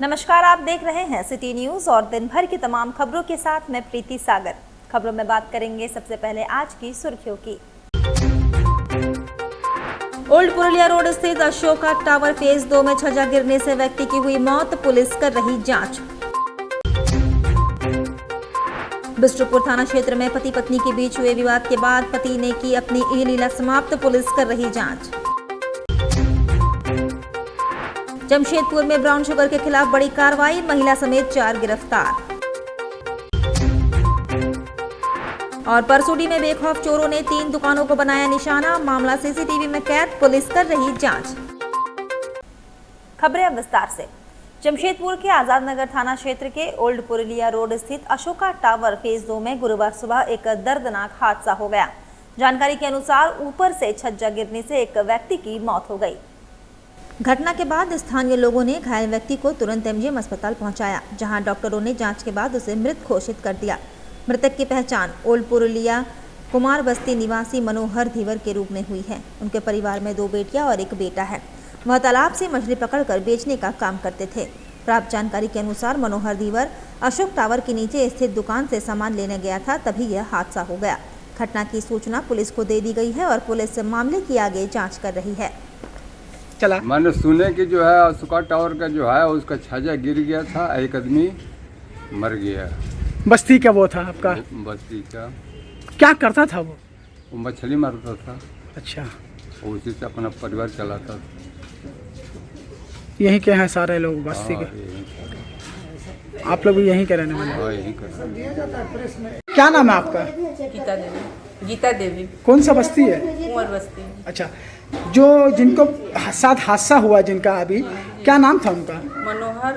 नमस्कार, आप देख रहे हैं सिटी न्यूज और दिन भर की तमाम खबरों के साथ मैं प्रीति सागर। खबरों में बात करेंगे सबसे पहले आज की सुर्खियों की। ओल्ड पुरुलिया रोड स्थित अशोका टावर फेज 2 में छज्जा गिरने से व्यक्ति की हुई मौत, पुलिस कर रही जांच। बिष्टुपुर थाना क्षेत्र में पति पत्नी के बीच हुए विवाद के बाद पति ने की अपनी इहलीला समाप्त, पुलिस कर रही जांच। जमशेदपुर में ब्राउन शुगर के खिलाफ बड़ी कार्रवाई, महिला समेत 4 गिरफ्तार। और परसूडी में बेखौफ चोरों ने 3 दुकानों को बनाया निशाना, मामला सीसीटीवी में कैद, पुलिस कर रही जांच। खबरें अब विस्तार से। जमशेदपुर के आजाद नगर थाना क्षेत्र के ओल्ड पुरुलिया रोड स्थित अशोका टावर फेज 2 में गुरुवार सुबह एक दर्दनाक हादसा हो गया। जानकारी के अनुसार ऊपर से छज्जा गिरने से एक व्यक्ति की मौत हो गई। घटना के बाद स्थानीय लोगों ने घायल व्यक्ति को तुरंत एमजीएम अस्पताल पहुंचाया, जहां डॉक्टरों ने जांच के बाद उसे मृत घोषित कर दिया। मृतक की पहचान ओल्ड पुरुलिया कुमार बस्ती निवासी मनोहर धीवर के रूप में हुई है। उनके परिवार में 2 बेटियां और 1 बेटा है। वह तालाब से मछली पकड़कर बेचने का काम करते थे। प्राप्त जानकारी के अनुसार मनोहर धीवर अशोक टावर के नीचे स्थित दुकान से सामान लेने गया था, तभी यह हादसा हो गया। घटना की सूचना पुलिस को दे दी गई है और पुलिस मामले की आगे जाँच कर रही है। चला मैंने सुने कि जो है अशोका टावर का जो है उसका छज्जा गिर गया था, एक आदमी मर गया। बस्ती का वो था आपका? बस्ती का। क्या करता था वो? मछली मारता था। अच्छा, उसी से अपना परिवार चलाता था। यहीं के हैं सारे लोग बस्ती के? आप लोग भी यहीं के रहने वाले? हाँ, यहीं का। क्या नाम है आपका? गीता देवी। कौन सा बस्ती है? कुंवर बस्ती। अच्छा, जो जिनको साथ हादसा हुआ जिनका अभी, क्या नाम था उनका? मनोहर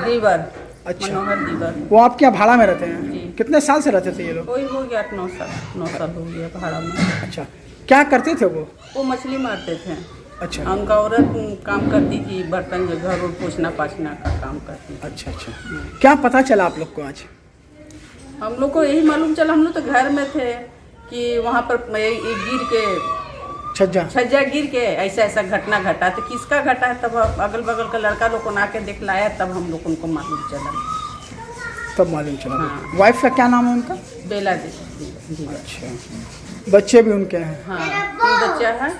दीवर। अच्छा, मनोहर दीवर। वो आपके यहाँ भाड़ा में रहते हैं? जी। कितने साल से रहते थे ये लोग? कोई हो गया 9 साल, 9 साल हो गया भाड़ा में। अच्छा, क्या करते थे वो? वो मछली मारते थे। अच्छा, उनका औरत काम करती थी, बर्तन जो घर और पोछना पाछना का काम करती थी। अच्छा अच्छा। क्या पता चला आप लोग को आज? हम लोग को यही मालूम चला, हम लोग तो घर में थे कि वहाँ पर गिर के छज्जा गिर के ऐसा ऐसा घटना घटा। तो किसका घटा है, तब अगल बगल का लड़का लोग को आके दिखलाया, तब हम लोग उनको मालूम चला। तब मालूम चला? हाँ। वाइफ का क्या नाम है उनका? बेला देवी। अच्छा, बच्चे भी उनके हैं? हाँ, 2 बच्चा है,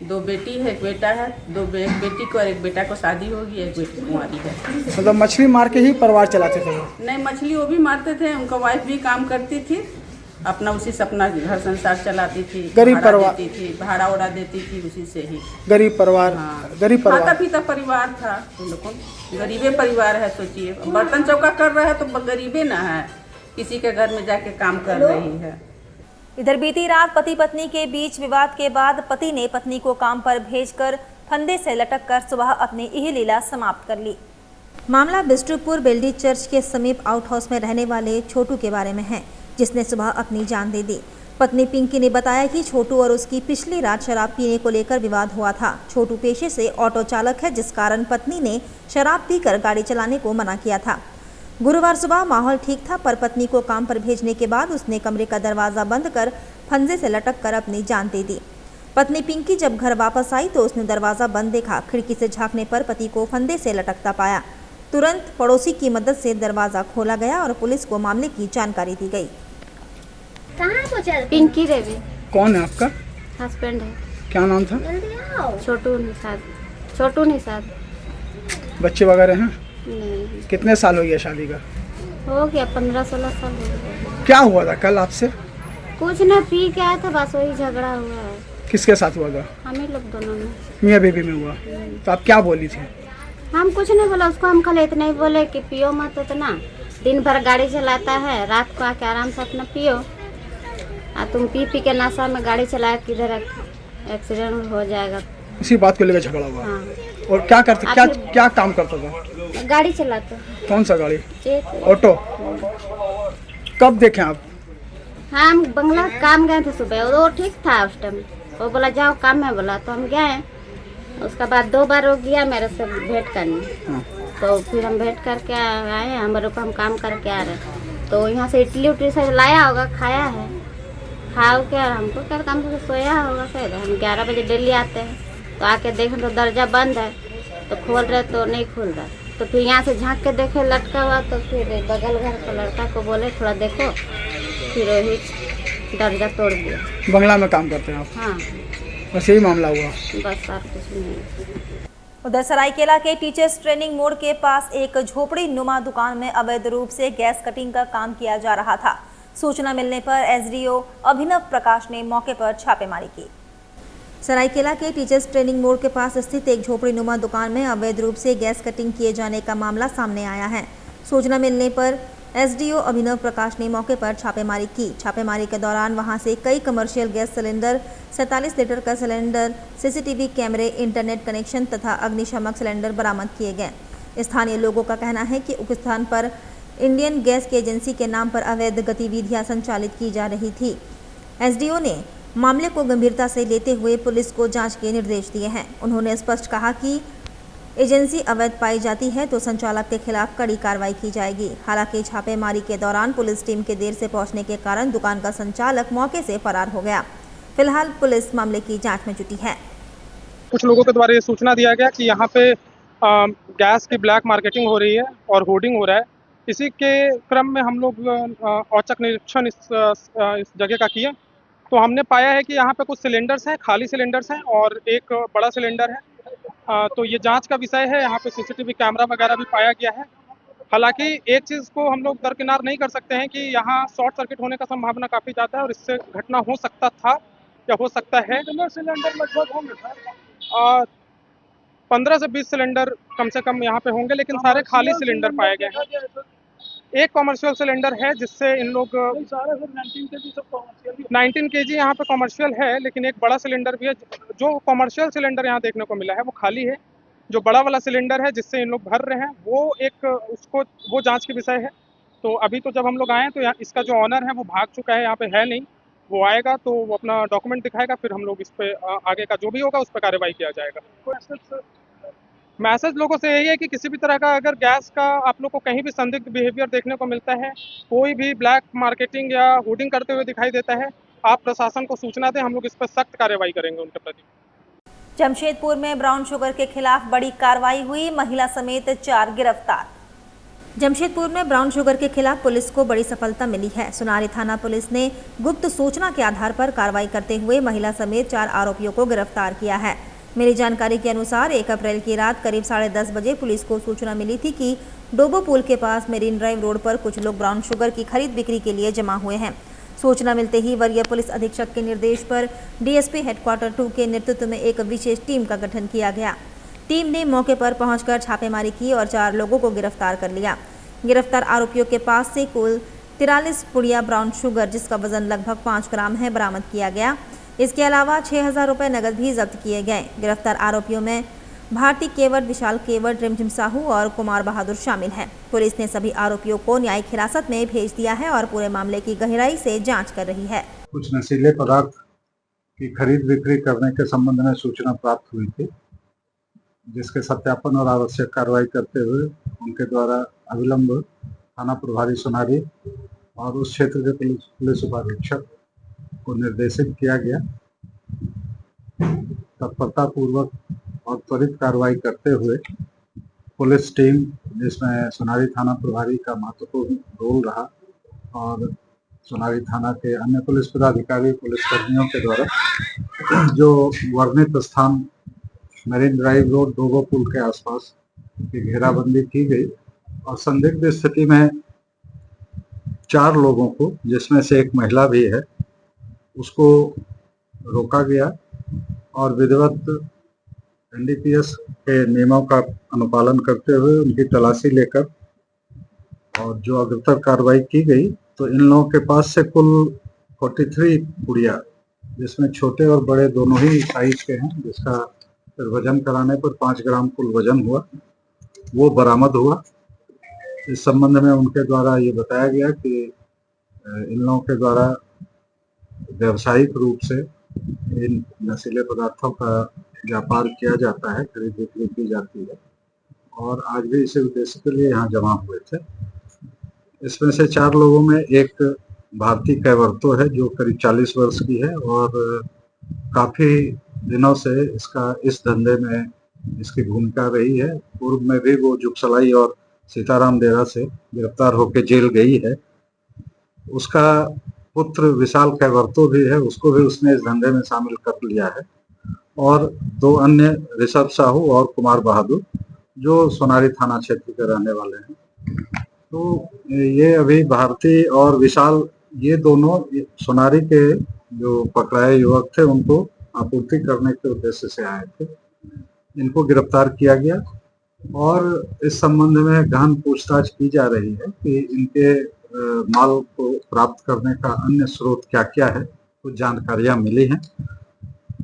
2 बेटी है, 1 बेटा है। एक बेटी को और 1 बेटा को शादी होगी, 1 बेटी कुंवारी है। मतलब मछली मार के ही परिवार चलाते थे वो? नहीं, मछली वो भी मारते थे, उनका वाइफ भी काम करती थी, अपना उसी से अपना घर संसार चलाती थी। गरीब परिवार देती थी, भाड़ा उड़ा देती थी उसी से ही। गरीब परिवार? हाँ, गरीब परिवार। खाता पीता परिवार था उन लोग को। गरीबे परिवार है, सोचिए। बर्तन चौका कर रहा है तो गरीबे ना है, किसी के घर में जाके काम कर रही है। इधर बीती रात पति पत्नी के बीच विवाद के बाद पति ने पत्नी को काम पर भेजकर फंदे से लटक कर सुबह अपनी इहलीला समाप्त कर ली। मामला बिष्टुपुर बेल्डी चर्च के समीप आउट हाउस में रहने वाले छोटू के बारे में है, जिसने सुबह अपनी जान दे दी। पत्नी पिंकी ने बताया कि छोटू और उसकी पिछली रात शराब पीने को लेकर विवाद हुआ था। छोटू पेशे से ऑटो चालक है, जिस कारण पत्नी ने शराब पीकर गाड़ी चलाने को मना किया था। गुरुवार सुबह माहौल ठीक था, पर पत्नी को काम पर भेजने के बाद उसने कमरे का दरवाजा बंद कर फंदे से लटक कर अपनी जान दे दी। पत्नी पिंकी जब घर वापस आई तो उसने दरवाजा बंद देखा। खिड़की से झांकने पर पति को फंदे से लटकता पाया। तुरंत पड़ोसी की मदद से दरवाजा खोला गया और पुलिस को मामले की जानकारी दी गई। पिंकी देवी। कौन है आपका? हस्बैंड है। क्या नाम था? छोटू निषाद। छोटू निषाद। बच्चे वगैरह हैं? नहीं। कितने साल हो गया शादी का? हो गया 15-16 साल हो गया। क्या हुआ था कल आपसे? कुछ न, पी के आया था, बस वही झगड़ा हुआ है। किसके साथ हुआ था? हम ही लोग दोनों में। मियाँ बीवी में हुआ? तो आप क्या बोली थी? हम कुछ नहीं बोला उसको, हम कल इतना ही बोले कि पियो मत उतना, दिन भर गाड़ी चलाता है, रात को आके आराम से अपना पियो। तुम पी के नशा में गाड़ी चलाया, किधर एक्सीडेंट हो जाएगा। उसी बात को लेकर झगड़ा हुआ? हाँ। और क्या करते, क्या काम करता था? गाड़ी चलाते। कौन सा गाड़ी? एक ऑटो। कब देखे आप? हम बंगला काम गए थे सुबह, वो ठीक था उस टाइम। वो बोला जाओ काम है, बोला तो हम गए। उसके बाद 2 बार वो गया मेरे से भेंट करने। हाँ। तो फिर हम भेंट करके आए, हमारे को हम काम करके आ रहे। तो यहाँ से इडली उटली से लाया होगा, खाया है। खाओ क्या, हमको क्या काम से सोया होगा शायद। हम 11 बजे डेली आते हैं, तो आके देखें तो दरवाजा बंद है, तो खोल रहे तो नहीं खुल रहा। तो फिर यहाँ से झांक के देखे लटका हुआ, तो फिर बगल घर का लड़का को बोले थोड़ा देखो, फिर वही दरजा तोड़ दिया। बंगला में काम करते हैं आप? हाँ, बस यही मामला हुआ? बस और कुछ नहीं। उधर सरायकेला के टीचर्स ट्रेनिंग मोड़ के पास एक झोपड़ी नुमा दुकान में अवैध रूप से गैस कटिंग का काम किया जा रहा था। सूचना मिलने पर एसडीओ अभिनव प्रकाश ने मौके पर छापेमारी की। सरायकेला के टीचर्स ट्रेनिंग मोड़ के पास स्थित एक झोपड़ी नुमा दुकान में अवैध रूप से गैस कटिंग किए जाने का मामला सामने आया है। सूचना मिलने पर एसडीओ अभिनव प्रकाश ने मौके पर छापेमारी की। छापेमारी के दौरान वहां से कई कमर्शियल गैस सिलेंडर, 47 लीटर का सिलेंडर, सीसीटीवी कैमरे, इंटरनेट कनेक्शन तथा अग्निशामक सिलेंडर बरामद किए गए। स्थानीय लोगों का कहना है कि उक्त स्थान पर इंडियन गैस की एजेंसी के नाम पर अवैध गतिविधियां संचालित की जा रही थी। एसडीओ ने मामले को गंभीरता से लेते हुए पुलिस को जांच के निर्देश दिए हैं। उन्होंने स्पष्ट कहा कि एजेंसी अवैध पाई जाती है तो संचालक के खिलाफ कड़ी कार्रवाई की जाएगी। हालांकि छापेमारी के दौरान पुलिस टीम के देर से पहुंचने के कारण दुकान का संचालक मौके से फरार हो गया। फिलहाल पुलिस मामले की जांच में जुटी है। कुछ लोगों के द्वारा ये सूचना दिया गया कि यहाँ पे गैस की ब्लैक मार्केटिंग हो रही है और होर्डिंग हो रहा है। इसी के क्रम में हम लोग औचक निरीक्षण इस जगह का किए, तो हमने पाया है कि यहाँ पे कुछ सिलेंडर्स हैं, खाली सिलेंडर्स हैं और एक बड़ा सिलेंडर है। तो ये जांच का विषय है। यहाँ पे सीसीटीवी कैमरा वगैरह भी पाया गया है। हालांकि एक चीज़ को हम लोग दरकिनार नहीं कर सकते हैं कि यहाँ शॉर्ट सर्किट होने का संभावना काफ़ी ज़्यादा है और इससे घटना हो सकता था या हो सकता है। सिलेंडर लगभग होंगे 15 से 20 सिलेंडर कम से कम यहाँ पे होंगे, लेकिन सारे खाली सिलेंडर पाए गए हैं। एक कॉमर्शियल सिलेंडर है जिससे इन लोग 19 केजी यहाँ पे कॉमर्शियल है, लेकिन एक बड़ा सिलेंडर भी है। जो कॉमर्शियल सिलेंडर यहाँ देखने को मिला है वो खाली है। जो बड़ा वाला सिलेंडर है जिससे इन लोग भर रहे हैं वो जांच के विषय है। तो अभी तो जब हम लोग आए तो इसका जो ऑनर है वो भाग चुका है, यहाँ पे है नहीं। वो आएगा तो वो अपना डॉक्यूमेंट दिखाएगा, फिर हम लोग इस पे आगे का जो भी होगा उस पर कार्रवाई किया जाएगा। मैसेज लोगों से यही है कि किसी भी तरह का अगर गैस का आप लोग को कहीं भी संदिग्ध बिहेवियर देखने को मिलता है, कोई भी ब्लैक मार्केटिंग या होर्डिंग करते हुए दिखाई देता है, आप प्रशासन को सूचना दें। हम लोग इस पर सख्त कार्रवाई करेंगे उनके प्रति। जमशेदपुर में ब्राउन शुगर के खिलाफ बड़ी कार्रवाई हुई, महिला समेत 4 गिरफ्तार। जमशेदपुर में ब्राउन शुगर के खिलाफ पुलिस को बड़ी सफलता मिली है। सुनारी थाना पुलिस ने गुप्त सूचना के आधार पर कार्रवाई करते हुए महिला समेत 4 आरोपियों को गिरफ्तार किया है। मिली जानकारी के अनुसार 1 अप्रैल की रात करीब 10:30 बजे पुलिस को सूचना मिली थी कि डोबो पुल के पास मेरीन ड्राइव रोड पर कुछ लोग ब्राउन शुगर की खरीद बिक्री के लिए जमा हुए हैं। सूचना मिलते ही वरीय पुलिस अधीक्षक के निर्देश पर डीएसपी हेडक्वार्टर 2 के नेतृत्व में एक विशेष टीम का गठन किया गया। टीम ने मौके पर पहुंचकर छापेमारी की और 4 लोगों को गिरफ्तार कर लिया। गिरफ्तार आरोपियों के पास से कुल 43 पुड़िया ब्राउन शुगर जिसका वजन लगभग 5 ग्राम है बरामद किया गया। इसके अलावा 6,000 रुपये नकद भी जब्त किए गए। गिरफ्तार आरोपियों में भारती केवट, विशाल केवट, रिमझिम साहू और कुमार बहादुर शामिल हैं। पुलिस ने सभी आरोपियों को न्यायिक हिरासत में भेज दिया है और पूरे मामले की गहराई से जांच कर रही है। कुछ नशीले पदार्थ की खरीद बिक्री करने के संबंध में सूचना प्राप्त हुई थी, जिसके सत्यापन और आवश्यक कार्रवाई करते हुए उनके द्वारा अविलंब थाना प्रभारी सुनारी और उस क्षेत्र के पुलिस उपाधीक्षक को निर्देशित किया गया। तत्परता पूर्वक और त्वरित कार्रवाई करते हुए पुलिस टीम, जिसमें सुनारी थाना प्रभारी का महत्वपूर्ण रोल रहा और सुनारी थाना के अन्य पुलिस पदाधिकारी, पुलिसकर्मियों के द्वारा जो वर्णित स्थान मेरीन ड्राइव रोड डोबो पुल के आसपास की घेराबंदी की गई और संदिग्ध स्थिति में 4 लोगों को, जिसमें से एक महिला भी है, उसको रोका गया और विधिवत एनडीपीएस के नियमों का अनुपालन करते हुए उनकी तलाशी लेकर और जो अग्रतर कार्रवाई की गई, तो इन लोगों के पास से कुल 43 पुड़िया, जिसमें छोटे और बड़े दोनों ही साइज के हैं, जिसका फिर वजन कराने पर 5 ग्राम कुल वजन हुआ, वो बरामद हुआ। इस संबंध में उनके द्वारा ये बताया गया कि इन लोगों के द्वारा व्यावसायिक रूप से इन नशीले पदार्थों का व्यापार किया जाता है, खरीद बिक्री की जाती है और आज भी इसी उद्देश्य के लिए यहाँ जमा हुए थे। इसमें से 4 लोगों में एक भारती कैवर्तो है जो करीब 40 वर्ष की है और काफ़ी दिनों से इस धंधे में इसकी भूमिका रही है। पूर्व में भी वो जुगसलाई और सीताराम डेरा से गिरफ्तार होकर जेल गई है। उसका पुत्र विशाल कैवर्तो भी है, उसको भी उसने इस धंधे में शामिल कर लिया है। और 2 अन्य ऋषभ साहू और कुमार बहादुर जो सोनारी थाना क्षेत्र के रहने वाले हैं। तो ये अभी भारती और विशाल, ये दोनों सोनारी के जो पकड़ाए युवक थे उनको आपूर्ति करने के उद्देश्य से आए थे। इनको गिरफ्तार किया गया और इस संबंध में गहन पूछताछ की जा रही है कि इनके माल को प्राप्त करने का अन्य स्रोत क्या क्या है, कुछ जानकारियां मिली हैं।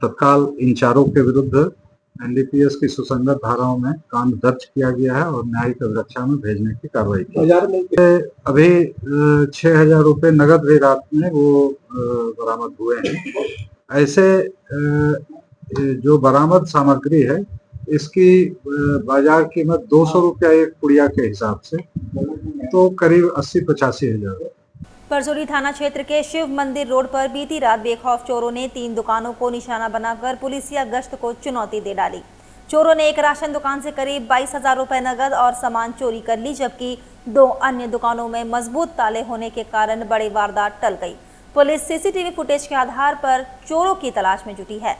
तत्काल इन चारों के विरुद्ध एनडीपीएस की सुसंगत धाराओं में कांड दर्ज किया गया है और न्यायिक अभिरक्षा में भेजने की कार्रवाई की। अभी 6,000 रुपये नगद भी रात में वो बरामद हुए हैं। ऐसे जो बरामद सामग्री है इसकी बाजार कीमत 200 रुपया एक पुड़िया के हिसाब से, तो करीब 80-85 हजार। परसौनी थाना क्षेत्र के शिव मंदिर रोड पर बीती रात बेखौफ चोरों ने 3 दुकानों को निशाना बनाकर पुलिसिया गश्त को चुनौती दे डाली। चोरों ने एक राशन दुकान से करीब 22,000 रुपए नगद और सामान चोरी कर ली, जबकि 2 अन्य दुकानों में मजबूत ताले होने के कारण बड़ी वारदात टल गई। पुलिस सीसीटीवी फुटेज के आधार पर चोरों की तलाश में जुटी है।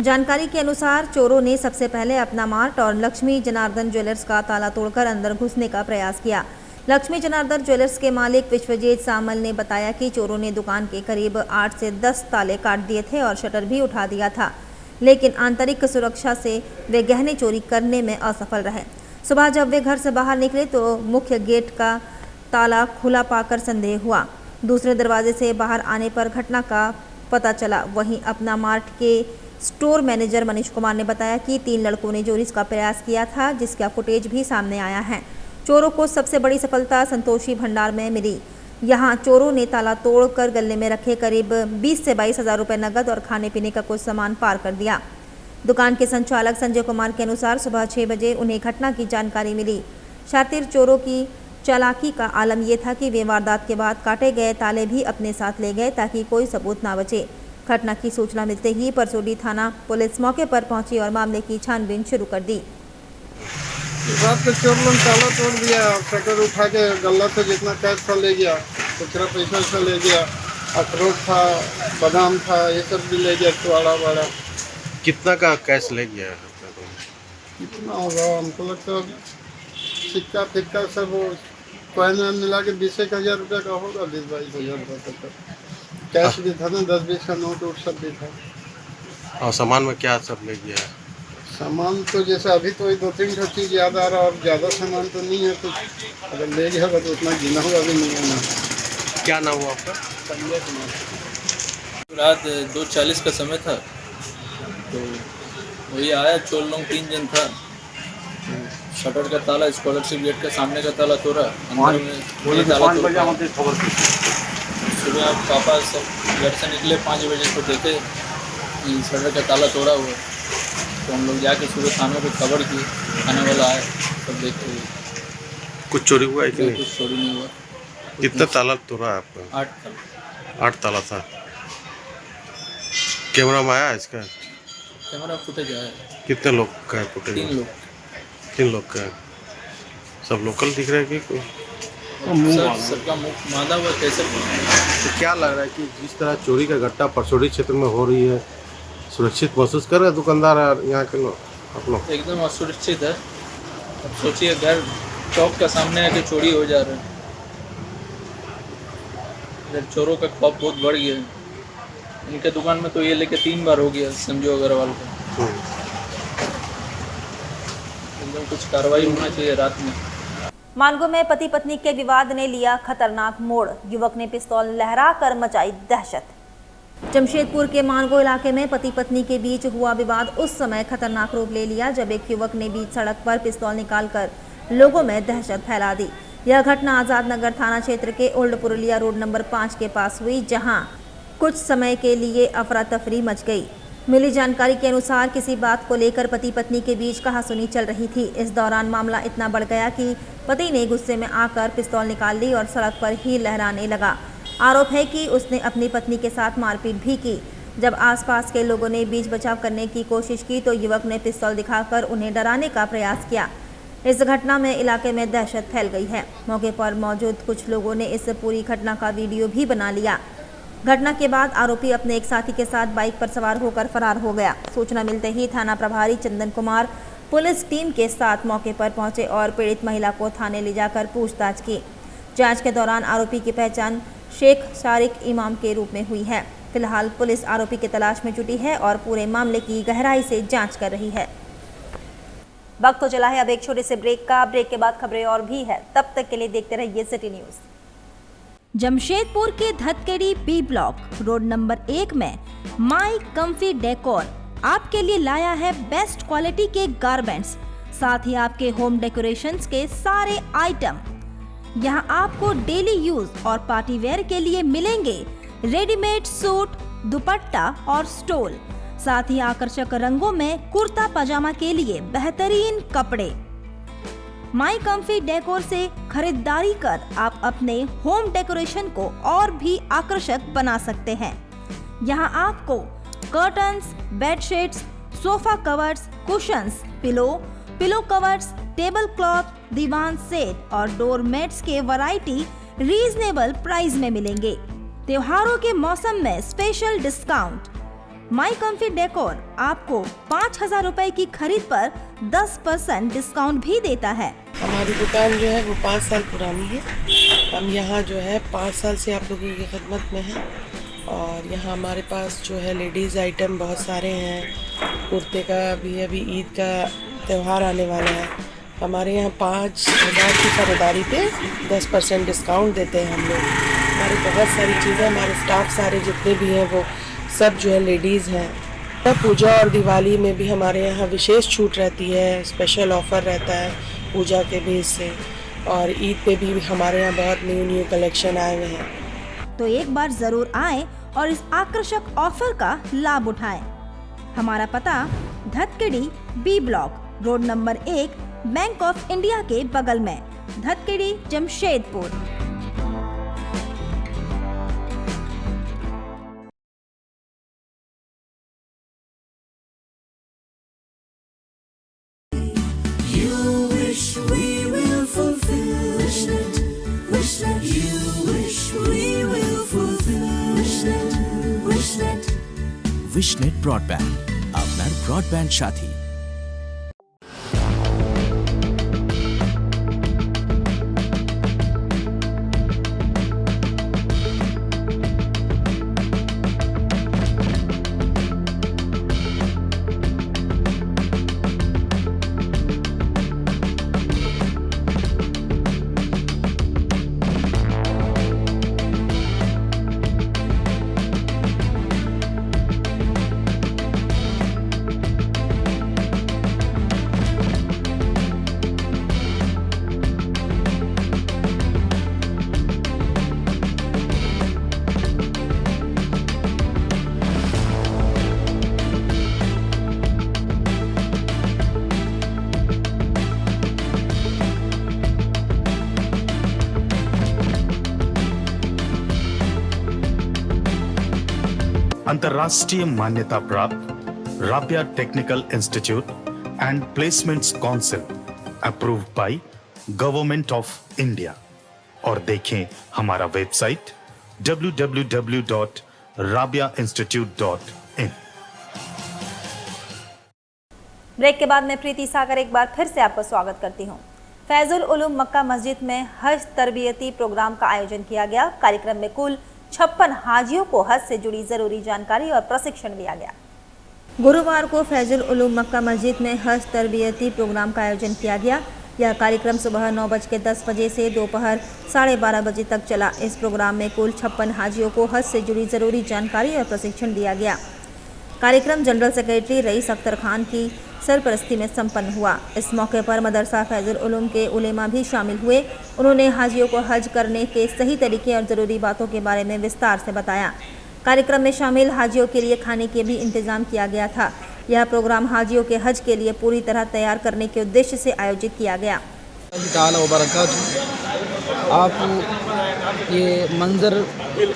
जानकारी के अनुसार चोरों ने सबसे पहले अपना मार्ट और लक्ष्मी जनार्दन ज्वेलर्स का ताला तोड़कर अंदर घुसने का प्रयास किया। लक्ष्मी जनार्दन ज्वेलर्स के मालिक विश्वजीत सामल ने बताया कि चोरों ने दुकान के करीब 8 से 10 ताले काट दिए थे और शटर भी उठा दिया था, लेकिन आंतरिक सुरक्षा से वे गहने चोरी करने में असफल रहे। सुबह जब वे घर से बाहर निकले तो मुख्य गेट का ताला खुला पाकर संदेह हुआ। दूसरे दरवाजे से बाहर आने पर घटना का पता चला। वहीं अपना मार्ट के स्टोर मैनेजर मनीष कुमार ने बताया कि 3 लड़कों ने चोरी का प्रयास किया था, जिसका फुटेज भी सामने आया है। चोरों को सबसे बड़ी सफलता संतोषी भंडार में मिली। यहां चोरों ने ताला तोड़कर गले में रखे करीब 20 से 22,000 रुपये नगद और खाने पीने का कुछ सामान पार कर दिया। दुकान के संचालक संजय कुमार के अनुसार सुबह 6 बजे उन्हें घटना की जानकारी मिली। शातिर चोरों की चालाकी का आलम यह था कि वे वारदात के बाद काटे गए ताले भी अपने साथ ले गए ताकि कोई सबूत ना बचे। घटना की सूचना मिलते ही परसौनी थाना पुलिस मौके पर पहुंची और मामले की छानबीन शुरू कर दी। रात को चोर लोग ताला तोड़ दिया, शटर उठा के गल्ला से जितना कैश था ले गया, खुचरा पैसा ले गया, अखरोट था, बादाम था, ये सब भी ले गया, चुआड़ा वाड़ा। कितना का कैश ले गया? कितना होगा हमको लगता है सिक्का फिक्का सब कॉइन मिला के 20-1 रुपया का होगा, 20-22 हजार रुपये का कैश भी था ना, 10-20 का नोट वोट सब भी था। और सामान में क्या सब ले गया? सामान तो जैसे अभी तो 2-3 चीज़ याद आ रहा, और ज़्यादा सामान तो नहीं है कुछ। अगर ले गया होगा तो उतना गिना हुआ भी नहीं है ना। क्या नाम हुआ आपका? संजय कुमार। रात 2:40 का समय था, तो वही आया चोर लोग 3 जन था। तो शटर का ताला, स्कॉलरशिप गेट का सामने का ताला तोड़ा, अंदर में ताला तोड़ा। सुबह पापा सब घर से निकले 5 बजे को देखे शटर का ताला तोड़ा हुआ, तो हम लोग जाके सुबह थाने पे खबर की, थाने वाला आया, सब देखते हुए। कुछ चोरी हुआ है कि नहीं? कुछ चोरी नहीं हुआ। कितना ताला तोड़ा है आपका? 8 ताला। 8 ताला था। कैमरा में आया इसका? कैमरा फुटेज आया। कितने लोग का है फुटेज? 3 लोग। 3 लोग का है। सब लोकल दिख रहा है कि कोई? सबका मुख मादा हुआ कैसे? तो क्या लग रहा है कि जिस तरह चोरी का घटना परसौनी क्षेत्र में हो रही है, सुरक्षित महसूस कर रहे हैं दुकानदार और यहाँ के लोग? आप लोग एकदम असुरक्षित है। अब सोचिए घर चौक का सामने आके चोरी हो जा रहा है। इधर चोरों का खौफ बहुत बढ़ गया है। इनके दुकान में तो ये लेके 3 बार हो गया संजू अग्रवाल का। एकदम कुछ कार्रवाई होना चाहिए रात में। मानगो में पति पत्नी के विवाद ने लिया खतरनाक मोड़। युवक ने पिस्तौल लहराकर मचाई दहशत। जमशेदपुर के मानगो इलाके में पति पत्नी के बीच हुआ विवाद उस समय खतरनाक रूप ले लिया जब एक युवक ने बीच सड़क पर पिस्तौल निकालकर लोगों में दहशत फैला दी। यह घटना आजाद नगर थाना क्षेत्र के ओल्ड पुरुलिया रोड नंबर 5 के पास हुई, जहां कुछ समय के लिए अफरा तफरी मच गई। मिली जानकारी के अनुसार किसी बात को लेकर पति पत्नी के बीच कहासुनी चल रही थी। इस दौरान मामला इतना बढ़ गया कि पति ने गुस्से में आकर पिस्तौल निकाल ली और सड़क पर ही लहराने लगा। आरोप है कि उसने अपनी पत्नी के साथ मारपीट भी की। जब आसपास के लोगों ने बीच बचाव करने की कोशिश की तो युवक ने पिस्तौल दिखाकर उन्हें डराने का प्रयास किया। इस घटना में इलाके में दहशत फैल गई है। मौके पर मौजूद कुछ लोगों ने इस पूरी घटना का वीडियो भी बना लिया। घटना के बाद आरोपी अपने एक साथी के साथ बाइक पर सवार होकर फरार हो गया। सूचना मिलते ही थाना प्रभारी चंदन कुमार पुलिस टीम के साथ मौके पर पहुंचे और पीड़ित महिला को थाने ले जाकर पूछताछ की। जांच के दौरान आरोपी की पहचान शेख शारिक इमाम के रूप में हुई है। फिलहाल पुलिस आरोपी की तलाश में जुटी है और पूरे मामले की गहराई से जांच कर रही है। वक्त तो चला है अब एक छोटे से ब्रेक का। ब्रेक के बाद खबरें और भी है, तब तक के लिए देखते रहिए सिटी न्यूज। जमशेदपुर के Dhatkidih B block road number 1 में माई कम्फी डेकोर आपके लिए लाया है बेस्ट क्वालिटी के गारमेंट्स, साथ ही आपके होम डेकोरेशंस के सारे आइटम। यहाँ आपको डेली यूज और पार्टी वेयर के लिए मिलेंगे रेडीमेड सूट, दुपट्टा और स्टोल, साथ ही आकर्षक रंगों में कुर्ता पजामा के लिए बेहतरीन कपड़े। माई कम्फी डेकोर से खरीदारी कर आप अपने होम डेकोरेशन को और भी आकर्षक बना सकते हैं। यहाँ आपको curtains, bedsheets, sofa covers, cushions, pillow covers, table cloth, दीवान सेट और डोर मैट्स के वैरायटी रीजनेबल प्राइस में मिलेंगे। त्योहारों के मौसम में special discount. My comfy decor आपको 5,000 रुपए की खरीद पर 10% डिस्काउंट भी देता है। हमारी दुकान जो है वो 5 साल पुरानी है। हम यहाँ जो है 5 साल से आप लोगों की खिदमत में हैं और यहाँ हमारे पास जो है लेडीज़ आइटम बहुत सारे हैं। कुर्ते का भी अभी ईद का त्यौहार आने वाला है। हमारे यहाँ 5,000 की खरीदारी पे 10% डिस्काउंट देते हैं हम लोग। हमारी बहुत सारी चीज़ें, हमारे स्टाफ सारे जितने भी हैं वो सब जो है लेडीज़ हैं। पूजा और दिवाली में भी हमारे यहाँ विशेष छूट रहती है, स्पेशल ऑफ़र रहता है पूजा के बेस से, और ईद पे भी हमारे यहाँ बहुत न्यू कलेक्शन आए हुए हैं। तो एक बार ज़रूर आएं और इस आकर्षक ऑफर का लाभ उठाएं। हमारा पता Dhatkedi B block road number 1 bank of India के बगल में, धतकेड़ी, जमशेदपुर। विशनेट ब्रॉडबैंड, আপনার ব্রডব্যান্ড সাথী। अंतर्राष्ट्रीय मान्यता प्राप्त Rabia technical institute and placements council approved by government of India. और देखें हमारा वेबसाइट www.rabiainstitute.in। ब्रेक के बाद मैं प्रीति सागर एक बार फिर से आपका स्वागत करती हूं। फैजुल उलूम मक्का मस्जिद में हज तरबियती प्रोग्राम का आयोजन किया गया। कार्यक्रम में कुल 56 हाजियों को हज से जुड़ी जरूरी जानकारी और प्रशिक्षण दिया गया। गुरुवार को फैजुल उलूम मक्का मस्जिद में हज तरबियती प्रोग्राम का आयोजन किया गया। यह कार्यक्रम सुबह 9:10 बजे से दोपहर 12:30 बजे तक चला। इस प्रोग्राम में कुल 56 हाजियों को हज से जुड़ी जरूरी जानकारी और प्रशिक्षण दिया गया। कार्यक्रम general secretary rice Akhtar Khan की सरपरस्ती में संपन्न हुआ। इस मौके पर मदरसा फैजुल उलूम के उलेमा भी शामिल हुए। उन्होंने हाजियों को हज करने के सही तरीके और ज़रूरी बातों के बारे में विस्तार से बताया। कार्यक्रम में शामिल हाजियों के लिए खाने के भी इंतजाम किया गया था। यह प्रोग्राम हाजियों के हज के लिए पूरी तरह तैयार करने के उद्देश्य से आयोजित किया गया। आप ये मंज़र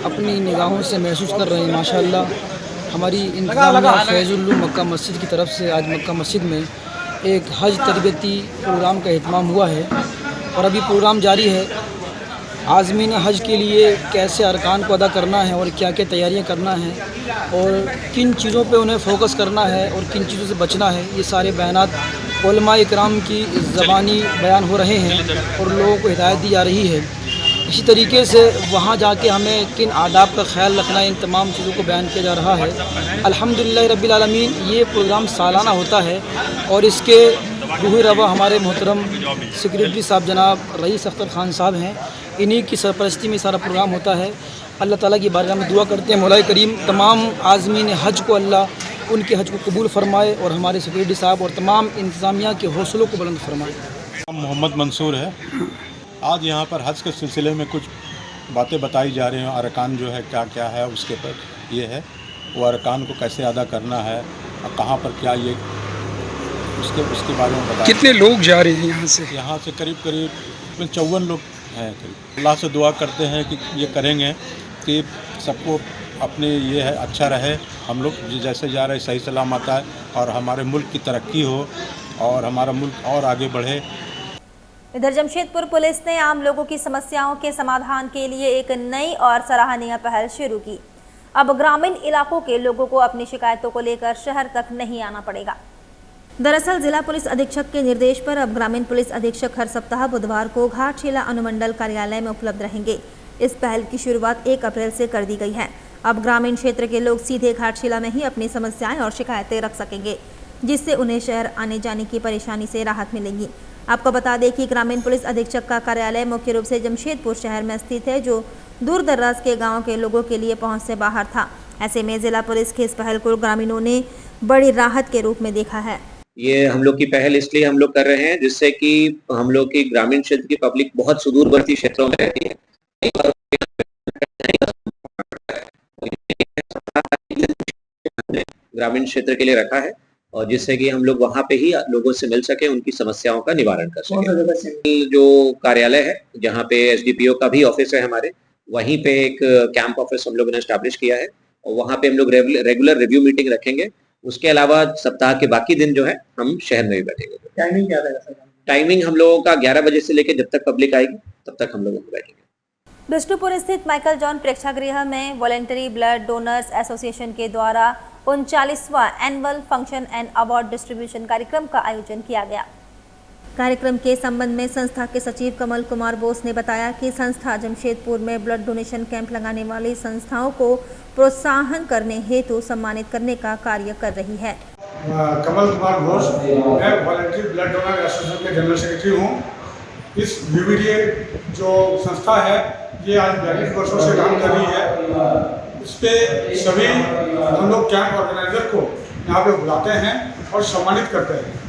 अपनी निगाहों से महसूस कर रहे हैं। माशाअल्लाह हमारी इंतजामिया फैज़ुल्लू मक्का मस्जिद की तरफ से आज मक्का मस्जिद में एक हज तरबियती प्रोग्राम का एहतमाम हुआ है और अभी प्रोग्राम जारी है। आज़मीन हज के लिए कैसे अरकान को अदा करना है और क्या क्या तैयारियां करना है और किन चीज़ों पे उन्हें फ़ोकस करना है और किन चीज़ों से बचना है, ये सारे बयानात उलमा इकराम की ज़बानी बयान हो रहे हैं और लोगों को हिदायत दी जा रही है। इसी तरीके से वहाँ जाके हमें किन आदाब का ख्याल रखना है, इन तमाम चीज़ों को बयान किया जा रहा है। अल्हम्दुलिल्लाह रब्बिल आलमीन, ये प्रोग्राम सालाना होता है और इसके रूह रवा हमारे मोहतरम सेक्रेटरी साहब जनाब रईस अख्तर ख़ान साहब हैं। इन्हीं की सरपरस्ती में सारा प्रोग्राम होता है। अल्लाह ताला की बारगाह में दुआ करते हैं मौला करीम तमाम आज़मीन हज को अल्लाह उनके हज को कबूल फरमाए और हमारे सेक्रेटरी साहब और तमाम इंतज़ामिया के हौसलों को बुलंद फरमाए। मोहम्मद मंसूर है। आज यहाँ पर हज के सिलसिले में कुछ बातें बताई जा रही हैं। अरकान जो है क्या क्या है उसके पर ये है, वो अरकान को कैसे अदा करना है और कहाँ पर क्या ये उसके बारे में बताया। कितने लोग जा रहे हैं यहाँ से? यहाँ से करीब 54 लोग हैं करीब। अल्लाह से दुआ करते हैं कि ये करेंगे कि सबको अपने ये है अच्छा रहे, हम लोग जैसे जा रहे सही सलामत आए और हमारे मुल्क की तरक्की हो और हमारा मुल्क और आगे बढ़े। इधर जमशेदपुर पुलिस ने आम लोगों की समस्याओं के समाधान के लिए एक नई और सराहनीय पहल शुरू की। अब ग्रामीण इलाकों के लोगों को अपनी शिकायतों को लेकर शहर तक नहीं आना पड़ेगा। दरअसल जिला पुलिस अधीक्षक के निर्देश पर अब ग्रामीण पुलिस अधीक्षक हर सप्ताह बुधवार को घाटशिला अनुमंडल कार्यालय में उपलब्ध रहेंगे। इस पहल की शुरुआत 1 अप्रैल से कर दी गई है। अब ग्रामीण क्षेत्र के लोग सीधे घाटशिला में ही अपनी समस्याएं और शिकायतें रख सकेंगे, जिससे उन्हें शहर आने जाने की परेशानी से राहत मिलेगी। आपको बता दें कि ग्रामीण पुलिस अधीक्षक का कार्यालय मुख्य रूप से जमशेदपुर शहर में स्थित है, जो दूर दराज के गाँव के लोगों के लिए पहुँच से बाहर था। ऐसे में जिला पुलिस की इस पहल को ग्रामीणों ने बड़ी राहत के रूप में देखा है। ये हम लोग की पहल इसलिए हम लोग कर रहे हैं जिससे कि हम लोग की ग्रामीण क्षेत्र की पब्लिक बहुत सुदूरवर्ती क्षेत्रों में रहती है। ग्रामीण क्षेत्र के लिए रखा है और जिससे कि हम लोग वहाँ पे ही लोगों से मिल सके, उनकी समस्याओं का निवारण कर सके। जो कार्यालय है जहाँ पे SDPO का भी ऑफिस है हमारे, वहीं पे एक कैंप ऑफिस हम लोगों ने एस्टैब्लिश किया है और वहाँ पे हम लोग रेगुलर रिव्यू मीटिंग रखेंगे। उसके अलावा सप्ताह के बाकी दिन जो है हम शहर में भी बैठेंगे। टाइमिंग क्या रहेगा? टाइमिंग हम लोगों का 11 बजे से लेकर जब तक पब्लिक आएगी तब तक हम लोग बैठेंगे। बिष्टुपुर स्थित माइकल जॉन प्रेक्षागृह में वॉलेंटरी ब्लड डोनर्स एसोसिएशन के द्वारा 39वां annual function and award distribution कार्यक्रम का आयोजन किया गया। कार्यक्रम के संबंध में संस्था के सचिव कमल कुमार बोस ने बताया कि संस्था जमशेदपुर में ब्लड डोनेशन कैंप लगाने वाली संस्थाओं को प्रोत्साहन करने हेतु सम्मानित करने का कार्य कर रही है। कमल कुमार बोस, मैं वॉलेंटरी ब्लड डोनर एसोसिएशन के जनरल सेक्रेटरी हूँ। इस VBDA जो संस्था है ये आज 42 वर्षों से काम कर रही है। इस पे सभी हम लोग कैंप ऑर्गेनाइजर को यहाँ पे बुलाते हैं और सम्मानित करते हैं।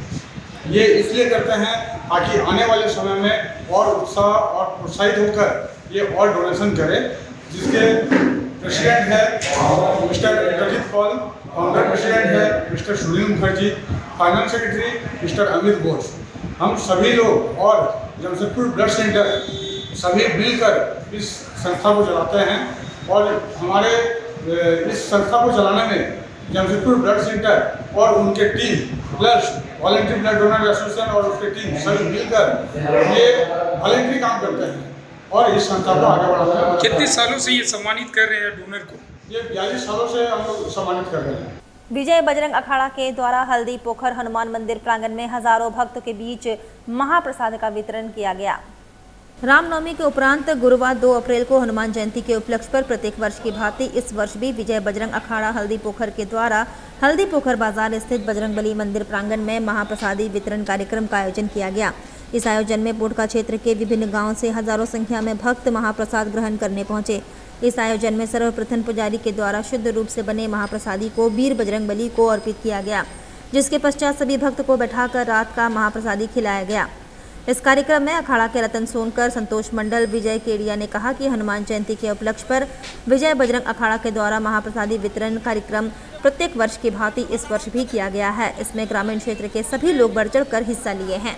ये इसलिए करते हैं ताकि आने वाले समय में और उत्साह और प्रोत्साहित होकर ये और डोनेशन करें। जिसके प्रेसिडेंट है mister Rajit Paul, founder president है mister Sunil Mukherjee, finance secretary mister Amit Ghosh. हम सभी लोग और जमशेदपुर ब्लड सेंटर सभी मिलकर इस संस्था को चलाते हैं और हमारे इस संस्था को चलाने में जमशेदपुर ब्लड सेंटर और उनके team plus voluntary blood donor association और उसके टीम सभी मिलकर ये वॉलेंटरी काम करते हैं और इस संस्था को आगे बढ़ाते हैं। कितने सालों से ये सम्मानित कर रहे हैं डोनर को? ये 42 सालों से हम लोग सम्मानित कर रहे हैं। विजय बजरंग अखाड़ा के द्वारा हल्दी पोखर हनुमान मंदिर प्रांगण में हजारों भक्तों के बीच महाप्रसाद का वितरण किया गया। रामनवमी के उपरांत गुरुवार 2 अप्रैल को हनुमान जयंती के उपलक्ष्य पर प्रत्येक वर्ष की भांति इस वर्ष भी विजय बजरंग अखाड़ा हल्दी पोखर के द्वारा हल्दी पोखर बाजार स्थित बजरंगबली मंदिर प्रांगण में महाप्रसादी वितरण कार्यक्रम का आयोजन किया गया। इस आयोजन में पोटका क्षेत्र के विभिन्न गांवों से हजारों संख्या में भक्त महाप्रसाद ग्रहण करने पहुंचे। इस आयोजन में सर्वप्रथम पुजारी के द्वारा शुद्ध रूप से बने महाप्रसादी को वीर बजरंगबली को अर्पित किया गया, जिसके पश्चात सभी भक्त को बैठाकर रात का महाप्रसादी खिलाया गया। इस कार्यक्रम में अखाड़ा के रतन सोनकर, संतोष मंडल, विजय केडिया ने कहा कि हनुमान जयंती के उपलक्ष्य पर विजय बजरंग अखाड़ा के द्वारा महाप्रसादी वितरण कार्यक्रम प्रत्येक वर्ष की भांति इस वर्ष भी किया गया है। इसमें ग्रामीण क्षेत्र के सभी लोग बढ़ चढ़ कर हिस्सा लिए हैं।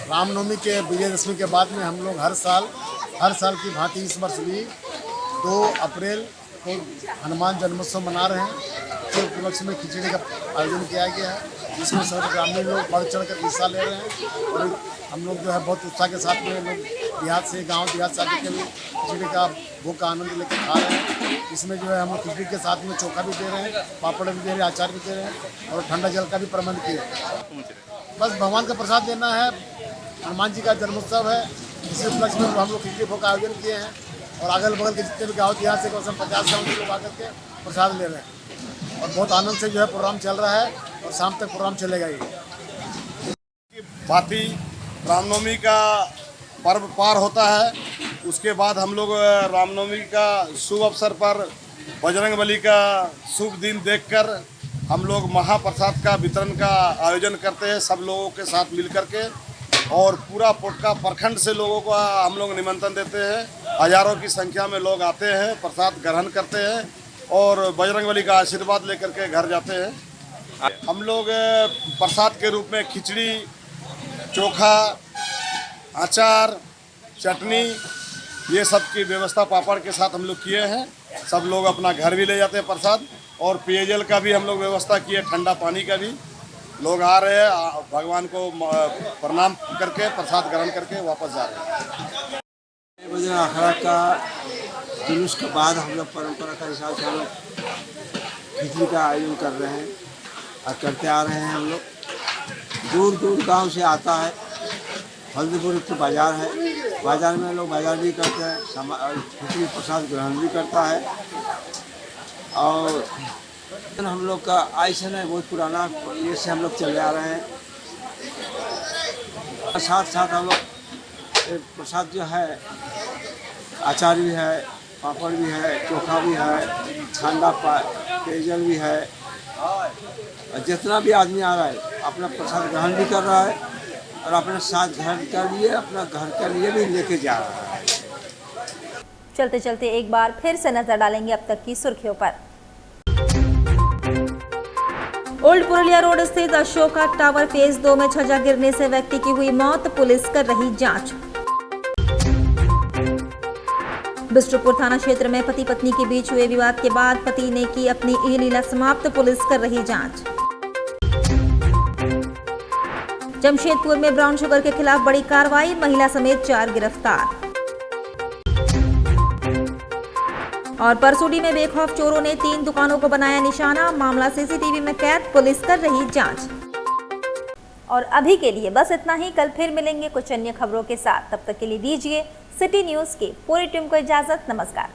रामनवमी के विजयदशमी के बाद में हम लोग हर साल की भांति इस वर्ष भी 2 अप्रैल को हनुमान जन्मोत्सव मना रहे हैं। तो उपलक्ष्य में खिचड़ी का आयोजन किया गया है, जिसमें सभी ग्रामीण लोग बढ़ चढ़ कर हिस्सा ले रहे हैं। और हम लोग जो है बहुत उत्साह के साथ में लोग देहात से देहात से आके भी खिचड़ी का भोग का आनंद लेकर खा रहे हैं। इसमें जो है हम लोग खिचड़ी के साथ में चोखा भी दे रहे हैं, पापड़ भी दे रहे हैं, अचार भी दे रहे हैं और ठंडा जल का भी प्रबंध किया है। बस भगवान का प्रसाद देना है। हनुमान जी का जन्मोत्सव है, इसी उपलक्ष्य में हम लोग खिचड़ी भोग का आयोजन किए हैं। और अगल बगल के जितने भी गाँव देहात से 50 गाँव के लोग आकर के प्रसाद ले रहे हैं। और बहुत आनंद से जो है प्रोग्राम चल रहा है और शाम तक प्रोग्राम चलेगा ही। भांति रामनवमी का पर्व पार होता है, उसके बाद हम लोग रामनवमी का शुभ अवसर पर बजरंगबली का शुभ दिन देखकर हम लोग महाप्रसाद का वितरण का आयोजन करते हैं सब लोगों के साथ मिलकर के। और पूरा पोटका प्रखंड से लोगों को हम लोग निमंत्रण देते हैं। हजारों की संख्या में लोग आते हैं, प्रसाद ग्रहण करते हैं और बजरंगबली का आशीर्वाद लेकर के घर जाते हैं। हम लोग प्रसाद के रूप में खिचड़ी, चोखा, अचार, चटनी, ये सब की व्यवस्था पापड़ के साथ हम लोग किए हैं। सब लोग अपना घर भी ले जाते हैं प्रसाद। और पेयजल का भी हम लोग व्यवस्था किए, ठंडा पानी का भी। लोग आ रहे हैं, भगवान को प्रणाम करके प्रसाद ग्रहण करके वापस जा रहे हैं। बजे अखाड़ा का जुलूस के बाद हम लोग परंपरा के हिसाब से हम लोग खिचड़ी का आयोजन कर रहे हैं और करते आ रहे हैं। हम लोग दूर दूर गांव से आता है। हल्दीपुर तो बाज़ार है, बाज़ार में लोग बाज़ार भी करते हैं, खिचड़ी प्रसाद ग्रहण भी करता है। और हम लोग का आयोजन है बहुत पुराना, ये से हम लोग चले आ रहे हैं। साथ साथ हम लोग प्रसाद जो है अचार भी है, पापड़ भी है, चोखा भी है, ठंडा पेयजल भी है। और जितना भी आदमी आ रहा है अपना प्रसाद ग्रहण भी कर रहा है और अपने साथ घर के लिए, अपना घर के लिए भी लेके जा रहा है। चलते चलते एक बार फिर से नजर डालेंगे अब तक की सुर्खियों पर। ओल्ड पुरुलिया रोड स्थित अशोका टावर फेज 2 में छज्जा गिरने से व्यक्ति की हुई मौत, पुलिस कर रही जांच। बिष्ट्रपुर थाना क्षेत्र में पति पत्नी के बीच हुए विवाद के बाद पति ने की अपनी यह लीला समाप्त, पुलिस कर रही जांच। जमशेदपुर में ब्राउन शुगर के खिलाफ बड़ी कार्रवाई, महिला समेत 4 गिरफ्तार। और परसुडी में बेखौफ चोरों ने 3 दुकानों को बनाया निशाना, मामला सीसीटीवी में कैद, पुलिस कर रही जांच। और अभी के लिए बस इतना ही। कल फिर मिलेंगे कुछ अन्य खबरों के साथ। तब तक के लिए दीजिए सिटी न्यूज की पूरी टीम को इजाजत। नमस्कार।